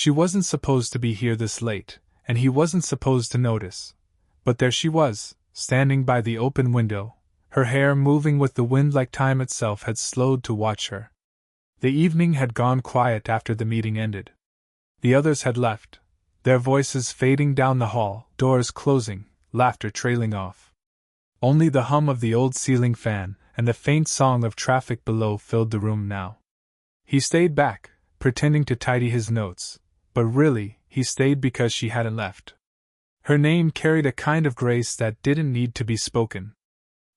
She wasn't supposed to be here this late, and he wasn't supposed to notice. But there she was, standing by the open window, her hair moving with the wind like time itself had slowed to watch her. The evening had gone quiet after the meeting ended. The others had left, their voices fading down the hall, doors closing, laughter trailing off. Only the hum of the old ceiling fan and the faint song of traffic below filled the room now. He stayed back, pretending to tidy his notes, but really, he stayed because she hadn't left. Her name carried a kind of grace that didn't need to be spoken.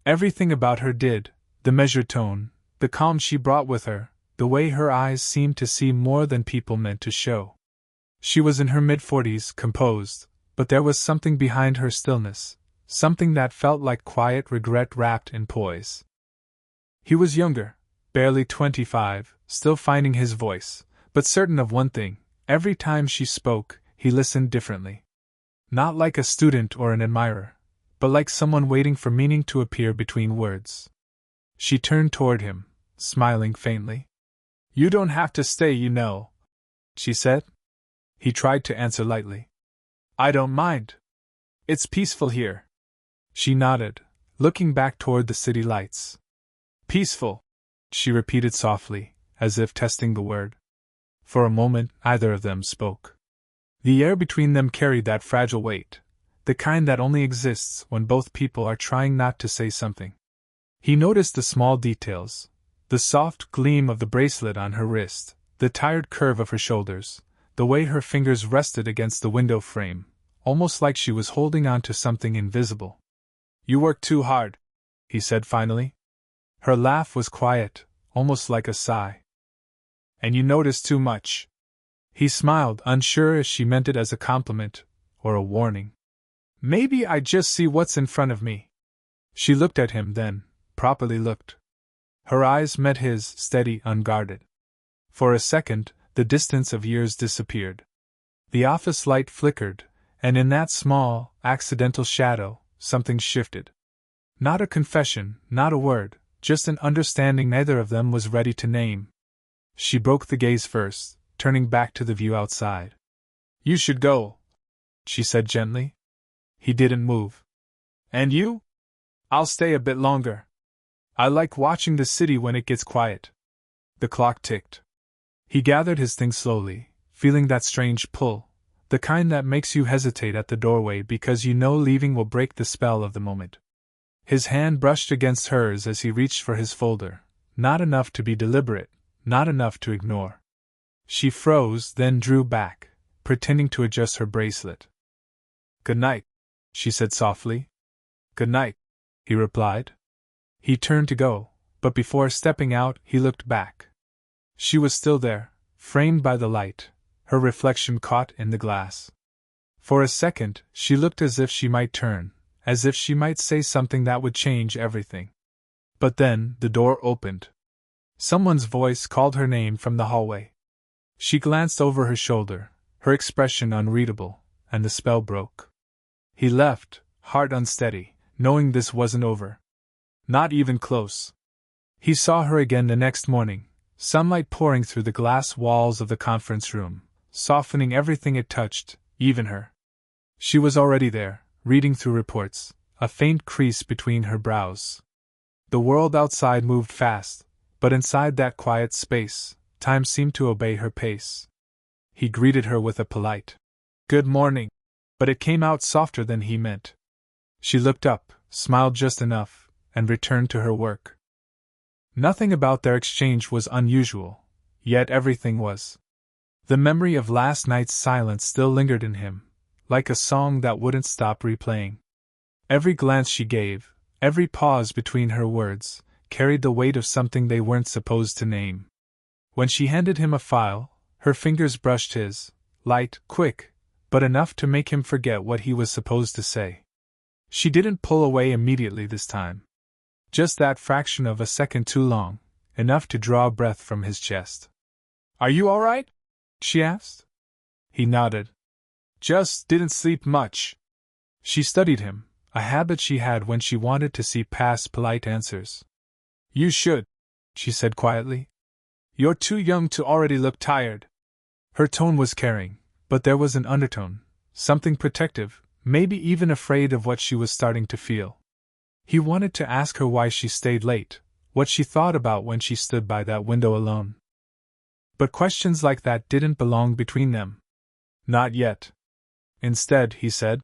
Everything about her did, the measured tone, the calm she brought with her, the way her eyes seemed to see more than people meant to show. She was in her mid-40s, composed, but there was something behind her stillness, something that felt like quiet regret wrapped in poise. He was younger, barely 25, still finding his voice, but certain of one thing: every time she spoke, he listened differently. Not like a student or an admirer, but like someone waiting for meaning to appear between words. She turned toward him, smiling faintly. "You don't have to stay, you know," she said. He tried to answer lightly. "I don't mind. It's peaceful here." She nodded, looking back toward the city lights. "Peaceful," she repeated softly, as if testing the word. For a moment, neither of them spoke. The air between them carried that fragile weight, the kind that only exists when both people are trying not to say something. He noticed the small details, the soft gleam of the bracelet on her wrist, the tired curve of her shoulders, the way her fingers rested against the window frame, almost like she was holding on to something invisible. "You work too hard," he said finally. Her laugh was quiet, almost like a sigh. "And you notice too much." He smiled, unsure if she meant it as a compliment or a warning. "Maybe I just see what's in front of me." She looked at him then, properly looked. Her eyes met his, steady, unguarded. For a second, the distance of years disappeared. The office light flickered, and in that small, accidental shadow, something shifted. Not a confession, not a word, just an understanding neither of them was ready to name. She broke the gaze first, turning back to the view outside. "You should go," she said gently. He didn't move. "And you?" "I'll stay a bit longer. I like watching the city when it gets quiet." The clock ticked. He gathered his things slowly, feeling that strange pull, the kind that makes you hesitate at the doorway because you know leaving will break the spell of the moment. His hand brushed against hers as he reached for his folder, not enough to be deliberate, not enough to ignore. She froze, then drew back, pretending to adjust her bracelet. "Good night," she said softly. "Good night," he replied. He turned to go, but before stepping out, he looked back. She was still there, framed by the light, her reflection caught in the glass. For a second, she looked as if she might turn, as if she might say something that would change everything. But then, the door opened. Someone's voice called her name from the hallway. She glanced over her shoulder, her expression unreadable, and the spell broke. He left, heart unsteady, knowing this wasn't over. Not even close. He saw her again the next morning, sunlight pouring through the glass walls of the conference room, softening everything it touched, even her. She was already there, reading through reports, a faint crease between her brows. The world outside moved fast, but inside that quiet space, time seemed to obey her pace. He greeted her with a polite, "Good morning," but it came out softer than he meant. She looked up, smiled just enough, and returned to her work. Nothing about their exchange was unusual, yet everything was. The memory of last night's silence still lingered in him, like a song that wouldn't stop replaying. Every glance she gave, every pause between her words, carried the weight of something they weren't supposed to name. When she handed him a file, her fingers brushed his, light, quick, but enough to make him forget what he was supposed to say. She didn't pull away immediately this time. Just that fraction of a second too long, enough to draw a breath from his chest. "Are you all right?" she asked. He nodded. "Just didn't sleep much." She studied him, a habit she had when she wanted to see past polite answers. "You should," she said quietly. "You're too young to already look tired." Her tone was caring, but there was an undertone, something protective, maybe even afraid of what she was starting to feel. He wanted to ask her why she stayed late, what she thought about when she stood by that window alone. But questions like that didn't belong between them. Not yet. Instead, he said,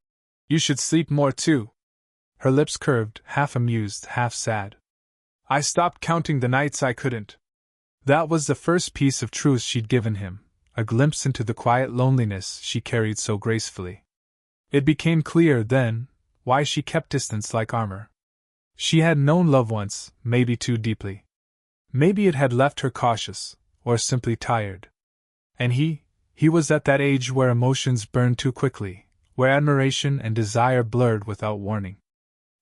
"You should sleep more too." Her lips curved, half amused, half sad. "I stopped counting the nights I couldn't." That was the first piece of truth she'd given him, a glimpse into the quiet loneliness she carried so gracefully. It became clear, then, why she kept distance like armor. She had known love once, maybe too deeply. Maybe it had left her cautious, or simply tired. And he was at that age where emotions burn too quickly, where admiration and desire blurred without warning.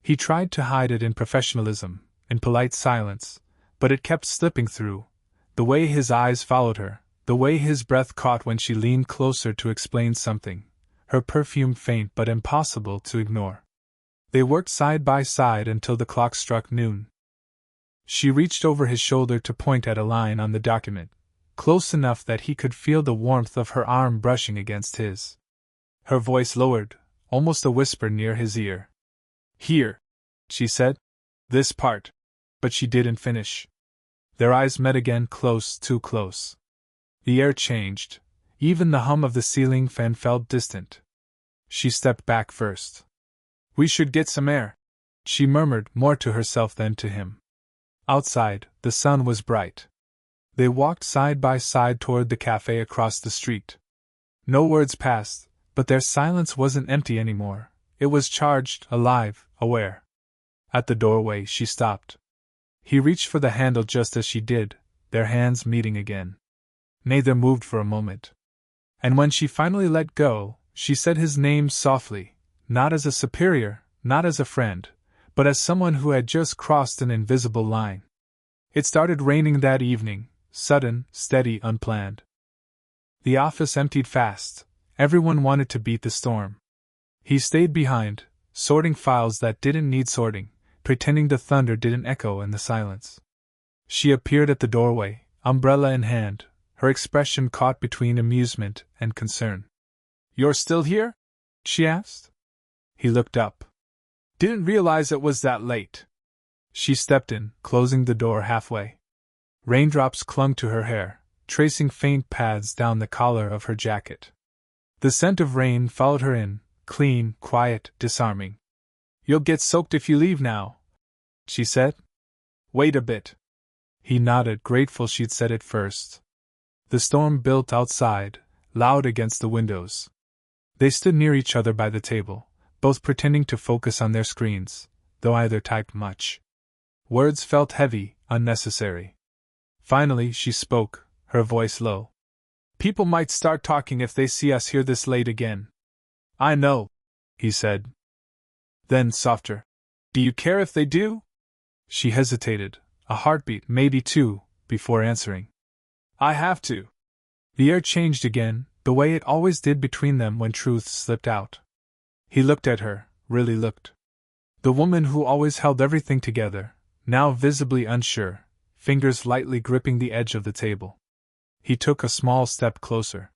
He tried to hide it in professionalism, in polite silence, but it kept slipping through. The way his eyes followed her, the way his breath caught when she leaned closer to explain something, her perfume faint but impossible to ignore. They worked side by side until the clock struck noon. She reached over his shoulder to point at a line on the document, close enough that he could feel the warmth of her arm brushing against his. Her voice lowered, almost a whisper near his ear. "Here," she said. "This part." But she didn't finish. Their eyes met again, close, too close. The air changed. Even the hum of the ceiling fan felt distant. She stepped back first. "We should get some air," she murmured, more to herself than to him. Outside, the sun was bright. They walked side by side toward the cafe across the street. No words passed, but their silence wasn't empty anymore. It was charged, alive, aware. At the doorway, she stopped. He reached for the handle just as she did, their hands meeting again. Neither moved for a moment. And when she finally let go, she said his name softly, not as a superior, not as a friend, but as someone who had just crossed an invisible line. It started raining that evening, sudden, steady, unplanned. The office emptied fast. Everyone wanted to beat the storm. He stayed behind, sorting files that didn't need sorting, pretending the thunder didn't echo in the silence. She appeared at the doorway, umbrella in hand, her expression caught between amusement and concern. "You're still here?" she asked. He looked up. "Didn't realize it was that late." She stepped in, closing the door halfway. Raindrops clung to her hair, tracing faint paths down the collar of her jacket. The scent of rain followed her in, clean, quiet, disarming. "You'll get soaked if you leave now," she said. "Wait a bit." He nodded, grateful she'd said it first. The storm built outside, loud against the windows. They stood near each other by the table, both pretending to focus on their screens, though either typed much. Words felt heavy, unnecessary. Finally, she spoke, her voice low. "People might start talking if they see us here this late again." "I know," he said. Then, softer. "Do you care if they do?" She hesitated, a heartbeat, maybe two, before answering. "I have to." The air changed again, the way it always did between them when truth slipped out. He looked at her, really looked. The woman who always held everything together, now visibly unsure, fingers lightly gripping the edge of the table. He took a small step closer.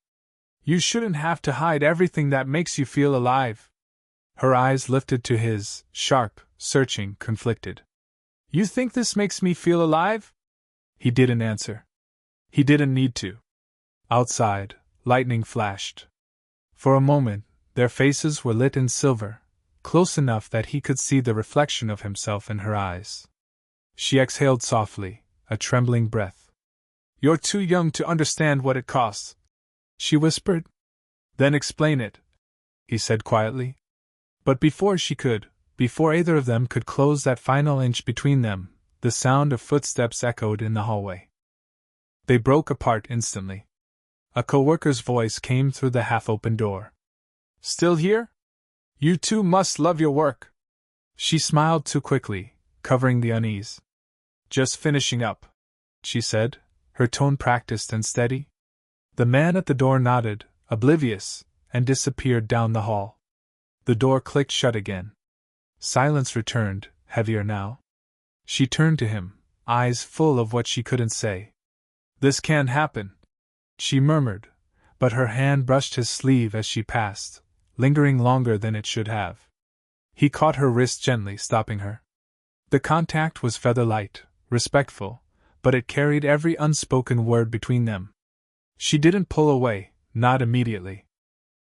"You shouldn't have to hide everything that makes you feel alive." Her eyes lifted to his, sharp, searching, conflicted. "You think this makes me feel alive?" He didn't answer. He didn't need to. Outside, lightning flashed. For a moment, their faces were lit in silver, close enough that he could see the reflection of himself in her eyes. She exhaled softly, a trembling breath. "You're too young to understand what it costs," she whispered. "Then explain it," he said quietly. But before she could, before either of them could close that final inch between them, the sound of footsteps echoed in the hallway. They broke apart instantly. A co-worker's voice came through the half-open door. "Still here? You two must love your work." She smiled too quickly, covering the unease. "Just finishing up," she said, her tone practiced and steady. The man at the door nodded, oblivious, and disappeared down the hall. The door clicked shut again. Silence returned, heavier now. She turned to him, eyes full of what she couldn't say. "This can't happen," she murmured, but her hand brushed his sleeve as she passed, lingering longer than it should have. He caught her wrist gently, stopping her. The contact was feather-light, respectful, but it carried every unspoken word between them. She didn't pull away, not immediately.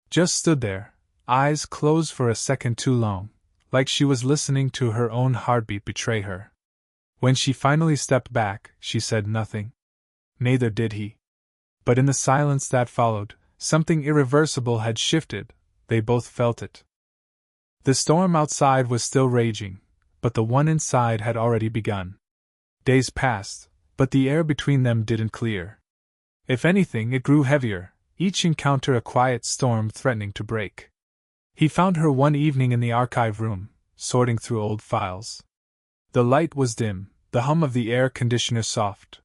Just stood there, eyes closed for a second too long, like she was listening to her own heartbeat betray her. When she finally stepped back, she said nothing. Neither did he. But in the silence that followed, something irreversible had shifted. They both felt it. The storm outside was still raging, but the one inside had already begun. Days passed, but the air between them didn't clear. If anything, it grew heavier, each encounter a quiet storm threatening to break. He found her one evening in the archive room, sorting through old files. The light was dim, the hum of the air conditioner soft.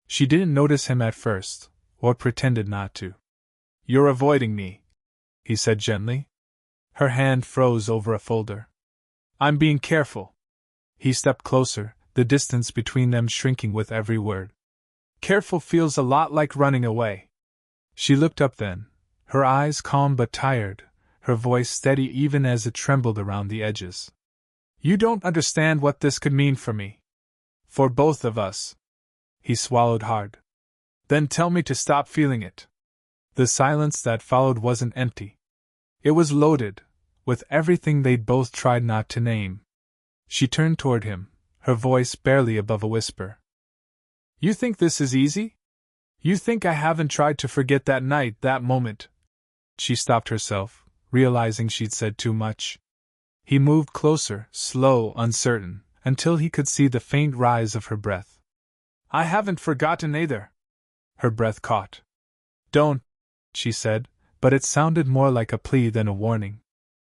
She didn't notice him at first, or pretended not to. "You're avoiding me," he said gently. Her hand froze over a folder. "I'm being careful." He stepped closer, the distance between them shrinking with every word. "Careful feels a lot like running away." She looked up then, her eyes calm but tired, her voice steady even as it trembled around the edges. "You don't understand what this could mean for me. For both of us." He swallowed hard. "Then tell me to stop feeling it." The silence that followed wasn't empty. It was loaded, with everything they'd both tried not to name. She turned toward him, her voice barely above a whisper. "You think this is easy? You think I haven't tried to forget that night, that moment?" She stopped herself, realizing she'd said too much. He moved closer, slow, uncertain, until he could see the faint rise of her breath. "I haven't forgotten either." Her breath caught. "Don't," she said, but it sounded more like a plea than a warning.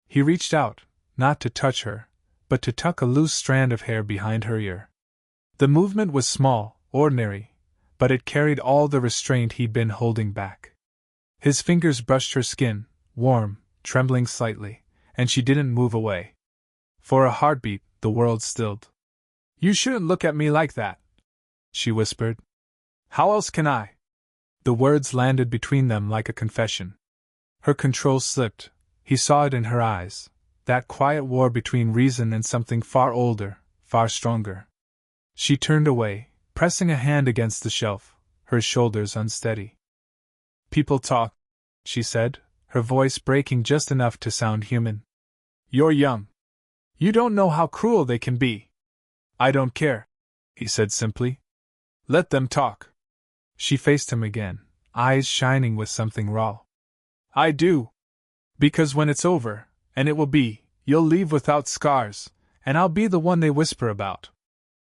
He reached out, not to touch her, but to tuck a loose strand of hair behind her ear. The movement was small, ordinary, but it carried all the restraint he'd been holding back. His fingers brushed her skin, warm, trembling slightly, and she didn't move away. For a heartbeat, the world stilled. "You shouldn't look at me like that," she whispered. "How else can I?" The words landed between them like a confession. Her control slipped. He saw it in her eyes, that quiet war between reason and something far older, far stronger. She turned away, pressing a hand against the shelf, her shoulders unsteady. "People talk," she said, her voice breaking just enough to sound human. "You're young. You don't know how cruel they can be." "I don't care," he said simply. "Let them talk." She faced him again, eyes shining with something raw. "I do. Because when it's over, and it will be, you'll leave without scars, and I'll be the one they whisper about."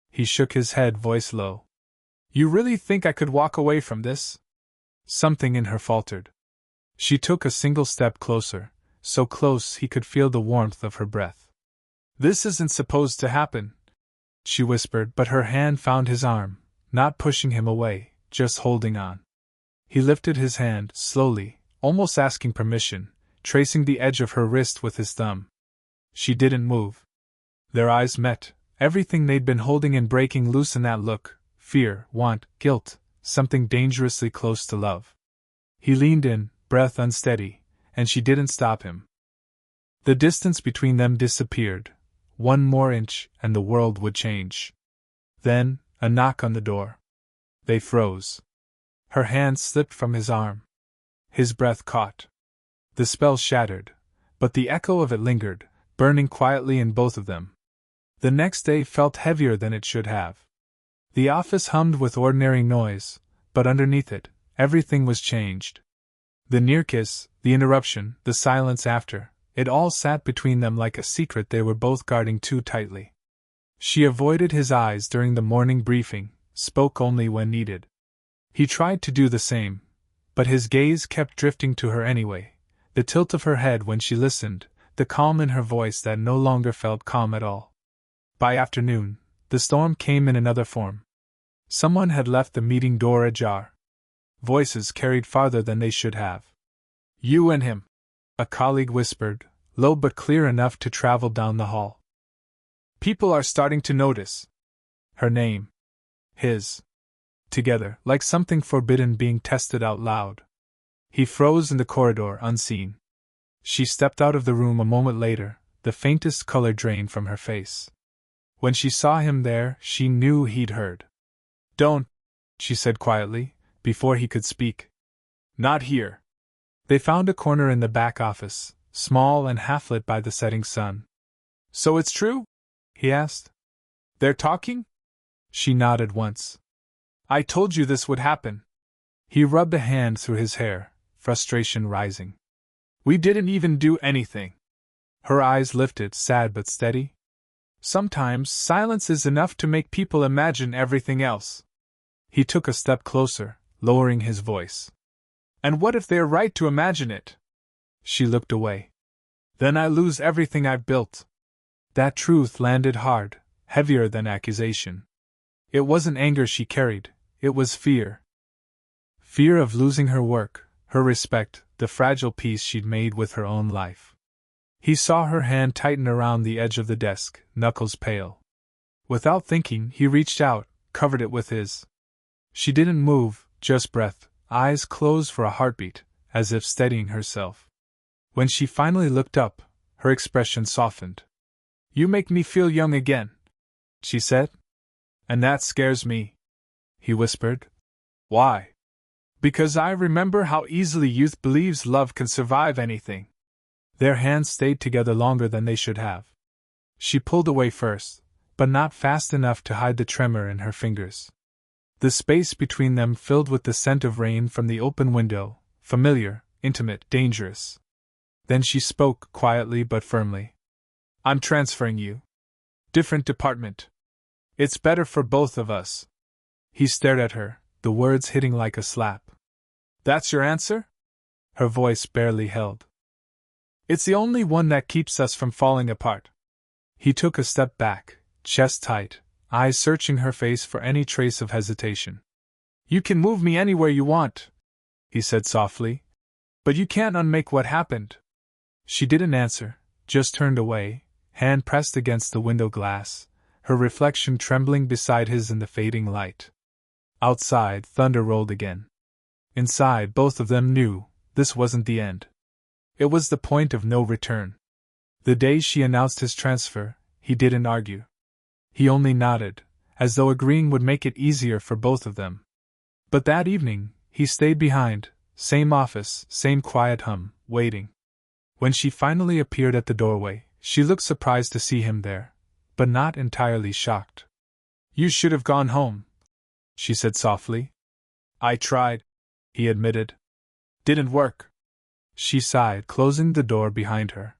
He shook his head, voice low. "You really think I could walk away from this?" Something in her faltered. She took a single step closer, so close he could feel the warmth of her breath. "This isn't supposed to happen," she whispered, but her hand found his arm, not pushing him away, just holding on. He lifted his hand, slowly, almost asking permission, tracing the edge of her wrist with his thumb. She didn't move. Their eyes met, everything they'd been holding in breaking loose in that look, fear, want, guilt, something dangerously close to love. He leaned in, breath unsteady, and she didn't stop him. The distance between them disappeared. One more inch, and the world would change. Then, a knock on the door. They froze. Her hand slipped from his arm. His breath caught. The spell shattered, but the echo of it lingered, burning quietly in both of them. The next day felt heavier than it should have. The office hummed with ordinary noise, but underneath it, everything was changed. The near kiss, the interruption, the silence after, it all sat between them like a secret they were both guarding too tightly. She avoided his eyes during the morning briefing, spoke only when needed. He tried to do the same, but his gaze kept drifting to her anyway, the tilt of her head when she listened, the calm in her voice that no longer felt calm at all. By afternoon, the storm came in another form. Someone had left the meeting door ajar. Voices carried farther than they should have. "You and him," a colleague whispered, low but clear enough to travel down the hall. "People are starting to notice." Her name. His. Together, like something forbidden being tested out loud. He froze in the corridor, unseen. She stepped out of the room a moment later, the faintest color drained from her face. When she saw him there, she knew he'd heard. "Don't," she said quietly, before he could speak. "Not here." They found a corner in the back office, small and half-lit by the setting sun. "So it's true?" he asked. "They're talking?" She nodded once. "I told you this would happen." He rubbed a hand through his hair, frustration rising. "We didn't even do anything." Her eyes lifted, sad but steady. "Sometimes silence is enough to make people imagine everything else." He took a step closer, lowering his voice. "And what if they're right to imagine it?" She looked away. "Then I lose everything I've built." That truth landed hard, heavier than accusation. It wasn't anger she carried, it was fear. Fear of losing her work, her respect, the fragile peace she'd made with her own life. He saw her hand tighten around the edge of the desk, knuckles pale. Without thinking, he reached out, covered it with his. She didn't move, just breath, eyes closed for a heartbeat, as if steadying herself. When she finally looked up, her expression softened. "You make me feel young again," she said. "And that scares me," he whispered. "Why?" "Because I remember how easily youth believes love can survive anything." Their hands stayed together longer than they should have. She pulled away first, but not fast enough to hide the tremor in her fingers. The space between them filled with the scent of rain from the open window, familiar, intimate, dangerous. Then she spoke, quietly but firmly. "I'm transferring you. Different department. It's better for both of us." He stared at her, the words hitting like a slap. "That's your answer?" Her voice barely held. "It's the only one that keeps us from falling apart." He took a step back, chest tight, eyes searching her face for any trace of hesitation. "You can move me anywhere you want," he said softly. "But you can't unmake what happened." She didn't answer, just turned away, hand pressed against the window glass, her reflection trembling beside his in the fading light. Outside, thunder rolled again. Inside, both of them knew this wasn't the end. It was the point of no return. The day she announced his transfer, he didn't argue. He only nodded, as though agreeing would make it easier for both of them. But that evening, he stayed behind, same office, same quiet hum, waiting. When she finally appeared at the doorway, she looked surprised to see him there, but not entirely shocked. "You should have gone home," she said softly. "I tried," he admitted. "Didn't work." She sighed, closing the door behind her.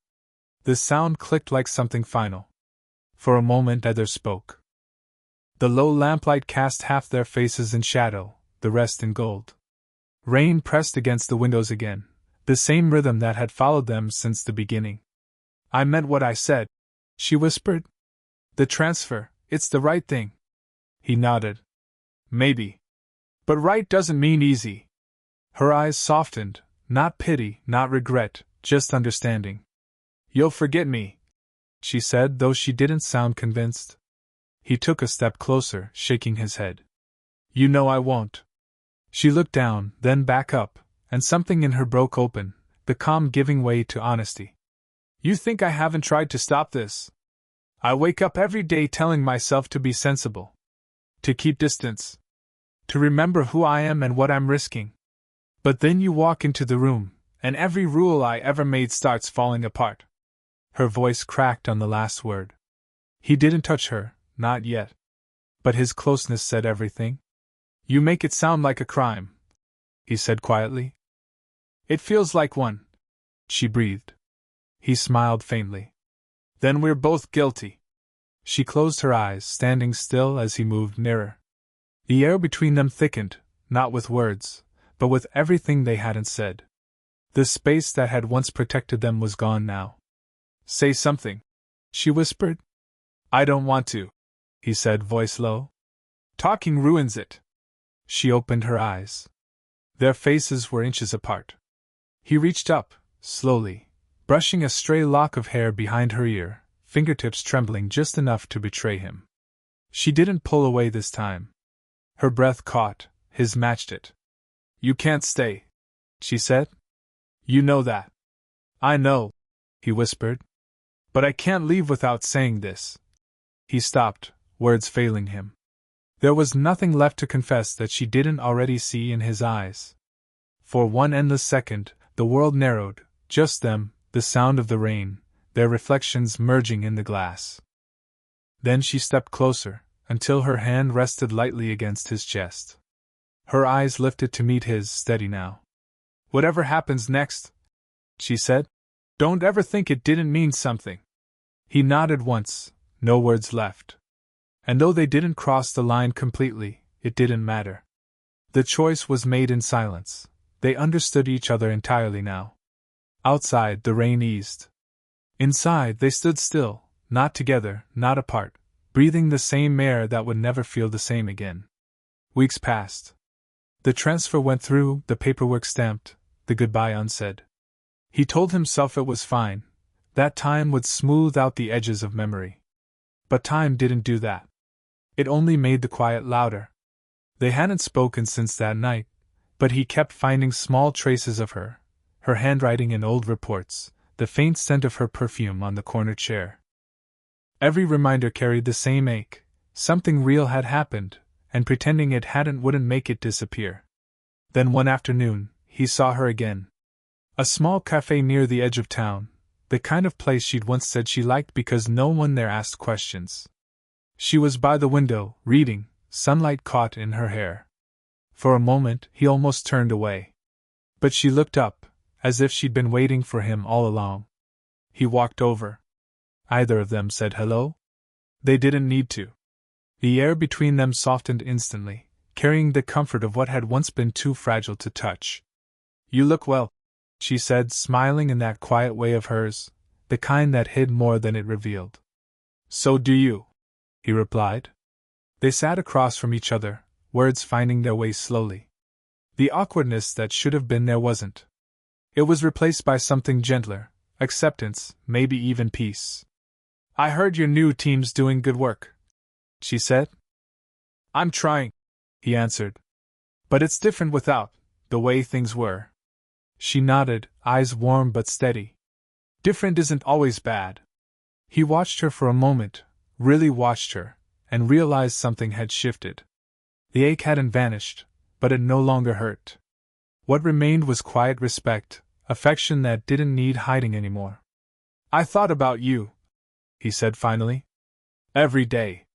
The sound clicked like something final. For a moment neither spoke. The low lamplight cast half their faces in shadow, the rest in gold. Rain pressed against the windows again, the same rhythm that had followed them since the beginning. "I meant what I said," she whispered. "The transfer, it's the right thing." He nodded. "Maybe. But right doesn't mean easy." Her eyes softened, not pity, not regret, just understanding. "You'll forget me," she said, though she didn't sound convinced. He took a step closer, shaking his head. "You know I won't." She looked down, then back up, and something in her broke open, the calm giving way to honesty. "You think I haven't tried to stop this? I wake up every day telling myself to be sensible, to keep distance, to remember who I am and what I'm risking. But then you walk into the room, and every rule I ever made starts falling apart." Her voice cracked on the last word. He didn't touch her, not yet. But his closeness said everything. "You make it sound like a crime," he said quietly. "It feels like one," she breathed. He smiled faintly. "Then we're both guilty." She closed her eyes, standing still as he moved nearer. The air between them thickened, not with words, but with everything they hadn't said. The space that had once protected them was gone now. "Say something," she whispered. "I don't want to," he said, voice low. "Talking ruins it." She opened her eyes. Their faces were inches apart. He reached up, slowly, brushing a stray lock of hair behind her ear, fingertips trembling just enough to betray him. She didn't pull away this time. Her breath caught, his matched it. "You can't stay," she said. You know that. I know, he whispered. But I can't leave without saying this. He stopped, words failing him. There was nothing left to confess that she didn't already see in his eyes. For one endless second, the world narrowed, just them, the sound of the rain, their reflections merging in the glass. Then she stepped closer, until her hand rested lightly against his chest. Her eyes lifted to meet his, steady now. Whatever happens next, she said, don't ever think it didn't mean something. He nodded once, no words left. And though they didn't cross the line completely, it didn't matter. The choice was made in silence. They understood each other entirely now. Outside, the rain eased. Inside, they stood still, not together, not apart, breathing the same air that would never feel the same again. Weeks passed. The transfer went through, the paperwork stamped, the goodbye unsaid. He told himself it was fine, that time would smooth out the edges of memory. But time didn't do that. It only made the quiet louder. They hadn't spoken since that night, but he kept finding small traces of her handwriting in old reports, the faint scent of her perfume on the corner chair. Every reminder carried the same ache. Something real had happened, and pretending it hadn't wouldn't make it disappear. Then one afternoon, he saw her again. A small cafe near the edge of town, the kind of place she'd once said she liked because no one there asked questions. She was by the window, reading, sunlight caught in her hair. For a moment, he almost turned away. But she looked up, as if she'd been waiting for him all along. He walked over. Either of them said hello? They didn't need to. The air between them softened instantly, carrying the comfort of what had once been too fragile to touch. You look well, she said, smiling in that quiet way of hers, the kind that hid more than it revealed. So do you, he replied. They sat across from each other, words finding their way slowly. The awkwardness that should have been there wasn't. It was replaced by something gentler, acceptance, maybe even peace. I heard your new team's doing good work, she said. I'm trying, he answered. But it's different without the way things were. She nodded, eyes warm but steady. Different isn't always bad. He watched her for a moment, really watched her, and realized something had shifted. The ache hadn't vanished, but it no longer hurt. What remained was quiet respect, affection that didn't need hiding anymore. I thought about you, he said finally. Every day.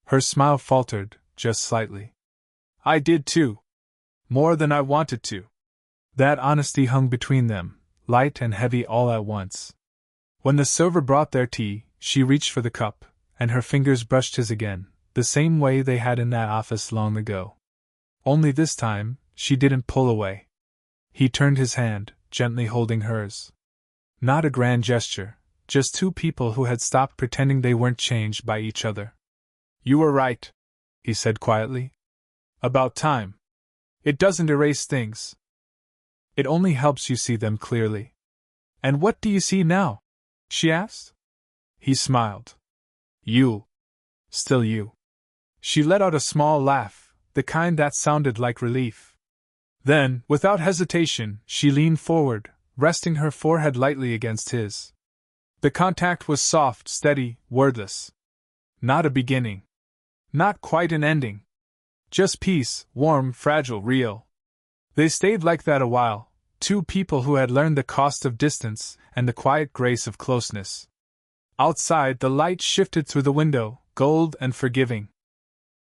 Her smile faltered, just slightly. I did too. More than I wanted to. That honesty hung between them, light and heavy all at once. When the server brought their tea, she reached for the cup, and her fingers brushed his again, the same way they had in that office long ago. Only this time, she didn't pull away. He turned his hand, gently holding hers. Not a grand gesture, just two people who had stopped pretending they weren't changed by each other. You were right, he said quietly. About time. It doesn't erase things. It only helps you see them clearly. And what do you see now? She asked. He smiled. You. Still you. She let out a small laugh, the kind that sounded like relief. Then, without hesitation, she leaned forward, resting her forehead lightly against his. The contact was soft, steady, wordless. Not a beginning. Not quite an ending. Just peace, warm, fragile, real. They stayed like that a while, two people who had learned the cost of distance and the quiet grace of closeness. Outside, the light shifted through the window, gold and forgiving.